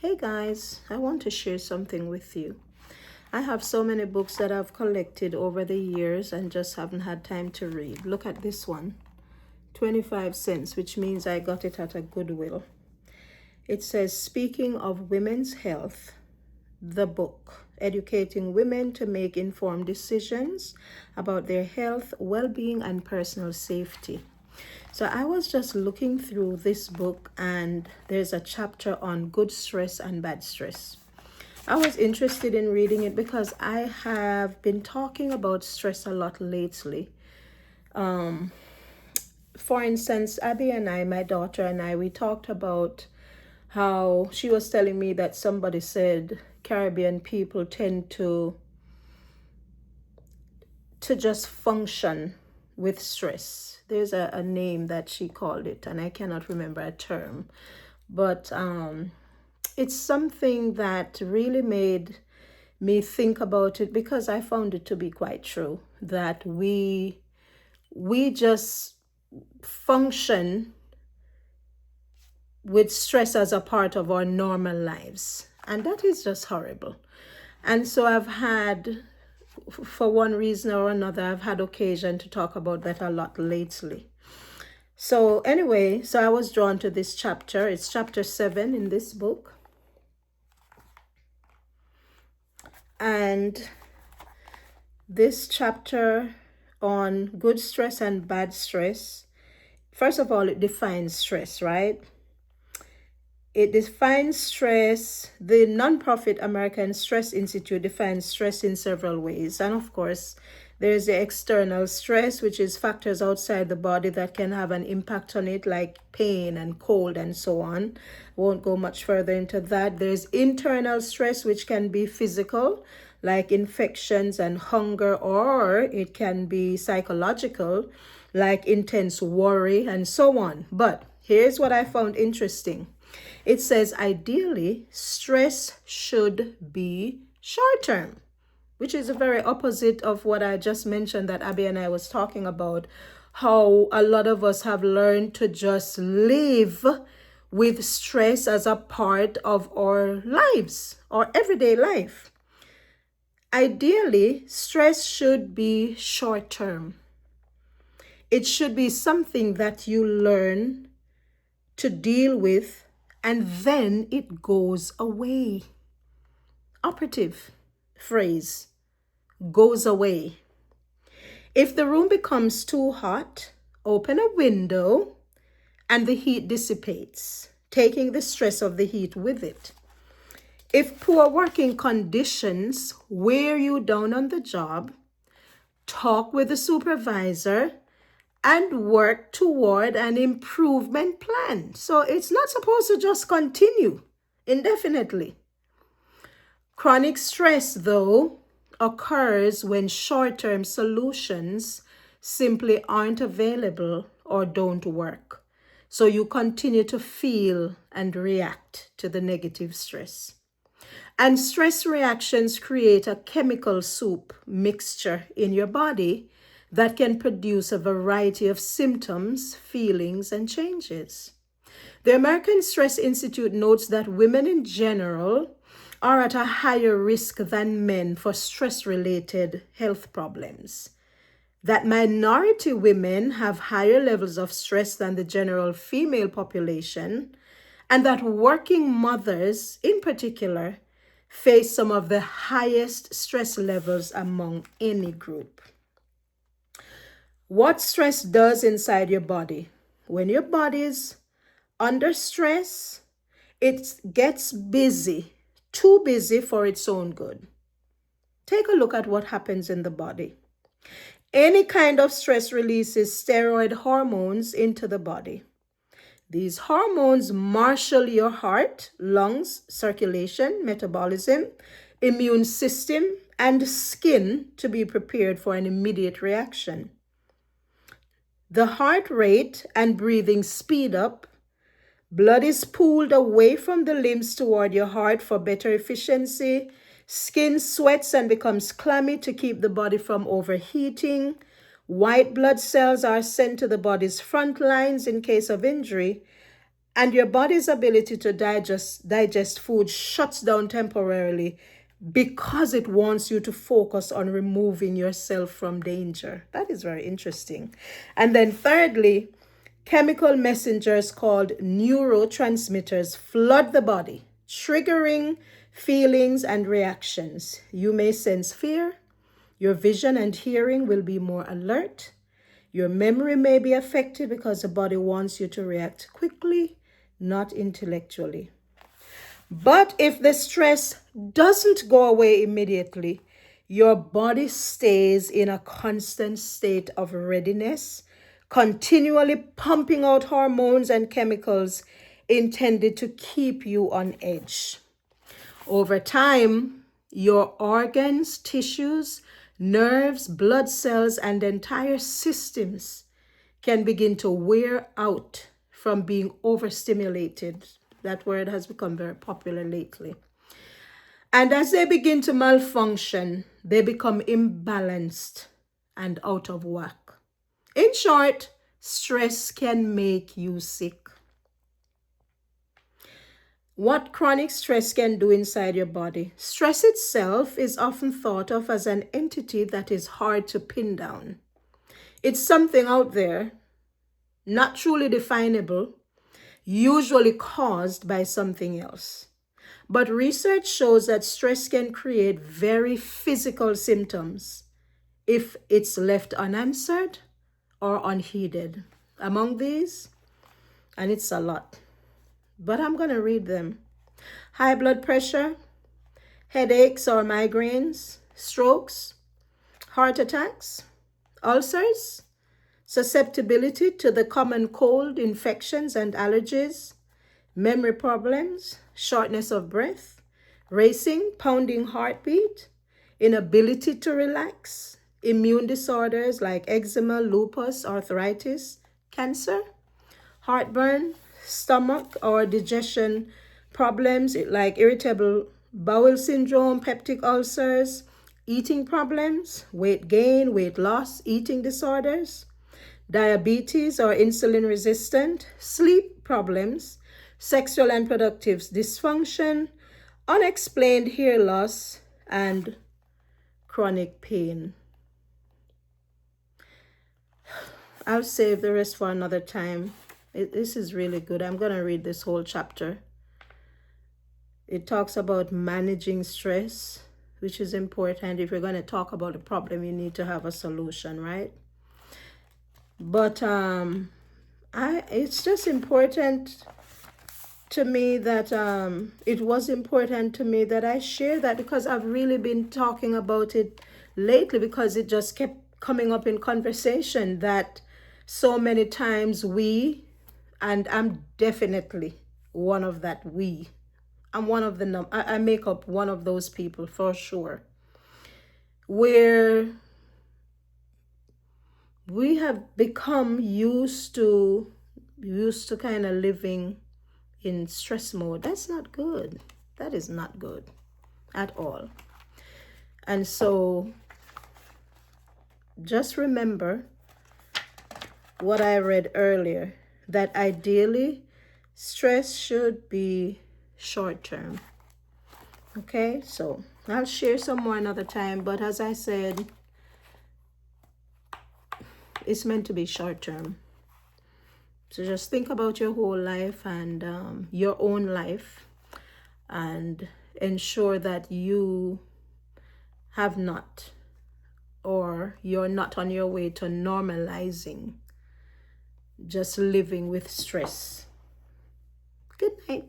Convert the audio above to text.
Hey guys, I want to share something with you. I have so many books that I've collected over the years and just haven't had time to read. Look at this one, 25 cents, which means I got it at a Goodwill. It says, Speaking of Women's Health, the book, educating women to make informed decisions about their health, well-being, and personal safety. So I was just looking through this book, and there's a chapter on good stress and bad stress. I was interested in reading it because I have been talking about stress a lot lately. For instance, Abby and I, my daughter and I, we talked about how she was telling me that somebody said Caribbean people tend to just function with stress. There's a name that she called it, and I cannot remember a term. But it's something that really made me think about it because I found it to be quite true that we just function with stress as a part of our normal lives, and that is just horrible. And so I've had, for one reason or another, I've had occasion to talk about that a lot lately. So anyway, so I was drawn to this chapter. It's chapter 7 in this book. And this chapter on good stress and bad stress, first of all, it defines stress, right? It defines stress. The nonprofit American Stress Institute defines stress in several ways. And of course, there's the external stress, which is factors outside the body that can have an impact on it, like pain and cold and so on. Won't go much further into that. There's internal stress, which can be physical, like infections and hunger, or it can be psychological, like intense worry and so on. But here's what I found interesting. It says, ideally, stress should be short term, which is the very opposite of what I just mentioned that Abby and I was talking about, how a lot of us have learned to just live with stress as a part of our lives, our everyday life. Ideally, stress should be short term. It should be something that you learn to deal with, and then it goes away. Operative phrase, goes away. If the room becomes too hot, open a window and the heat dissipates, taking the stress of the heat with it. If poor working conditions wear you down on the job, talk with the supervisor and work toward an improvement plan. So it's not supposed to just continue indefinitely. Chronic stress, though, occurs when short-term solutions simply aren't available or don't work. So you continue to feel and react to the negative stress. And stress reactions create a chemical soup mixture in your body that can produce a variety of symptoms, feelings, and changes. The American Stress Institute notes that women in general are at a higher risk than men for stress-related health problems. That minority women have higher levels of stress than the general female population, and that working mothers in particular face some of the highest stress levels among any group. What stress does inside your body. When your body's under stress, it gets busy, too busy for its own good. Take a look at what happens in the body. Any kind of stress releases steroid hormones into the body. These hormones marshal your heart, lungs, circulation, metabolism, immune system, and skin to be prepared for an immediate reaction. The heart rate and breathing speed up. Blood is pulled away from the limbs toward your heart for better efficiency. Skin sweats and becomes clammy to keep the body from overheating. White blood cells are sent to the body's front lines in case of injury. And your body's ability to digest food shuts down temporarily because it wants you to focus on removing yourself from danger. That is very interesting. And then thirdly, chemical messengers called neurotransmitters flood the body, triggering feelings and reactions. You may sense fear. Your vision and hearing will be more alert. Your memory may be affected because the body wants you to react quickly, not intellectually. But if the stress doesn't go away immediately, your body stays in a constant state of readiness, continually pumping out hormones and chemicals intended to keep you on edge. Over time, your organs, tissues, nerves, blood cells, and entire systems can begin to wear out from being overstimulated. That word has become very popular lately. And as they begin to malfunction, they become imbalanced and out of whack. In short, stress can make you sick. What chronic stress can do inside your body? Stress itself is often thought of as an entity that is hard to pin down. It's something out there, not truly definable, usually caused by something else. But research shows that stress can create very physical symptoms if it's left unanswered or unheeded. Among these, and it's a lot, but I'm going to read them. High blood pressure, headaches or migraines, strokes, heart attacks, ulcers, susceptibility to the common cold, infections and allergies, memory problems, shortness of breath, racing, pounding heartbeat, inability to relax, immune disorders like eczema, lupus, arthritis, cancer, heartburn, stomach or digestion problems like irritable bowel syndrome, peptic ulcers, eating problems, weight gain, weight loss, eating disorders, diabetes or insulin resistant, sleep problems, sexual and reproductive dysfunction, unexplained hair loss, and chronic pain. I'll save the rest for another time. This is really good. I'm going to read this whole chapter. It talks about managing stress, which is important. If you're going to talk about a problem, you need to have a solution, right? But it's just important to me that it was important to me that I share that, because I've really been talking about it lately, because it just kept coming up in conversation that so many times and I'm definitely one of that we. I'm one of the I make up one of those people for sure, where we have become used to kind of living in stress mode. That's not good. That is not good at all. And so just remember what I read earlier, that ideally stress should be short term. Okay, so I'll share some more another time, but as I said, it's meant to be short term. So just think about your whole life and your own life, and ensure that you have not, or you're not on your way to normalizing just living with stress. Good night.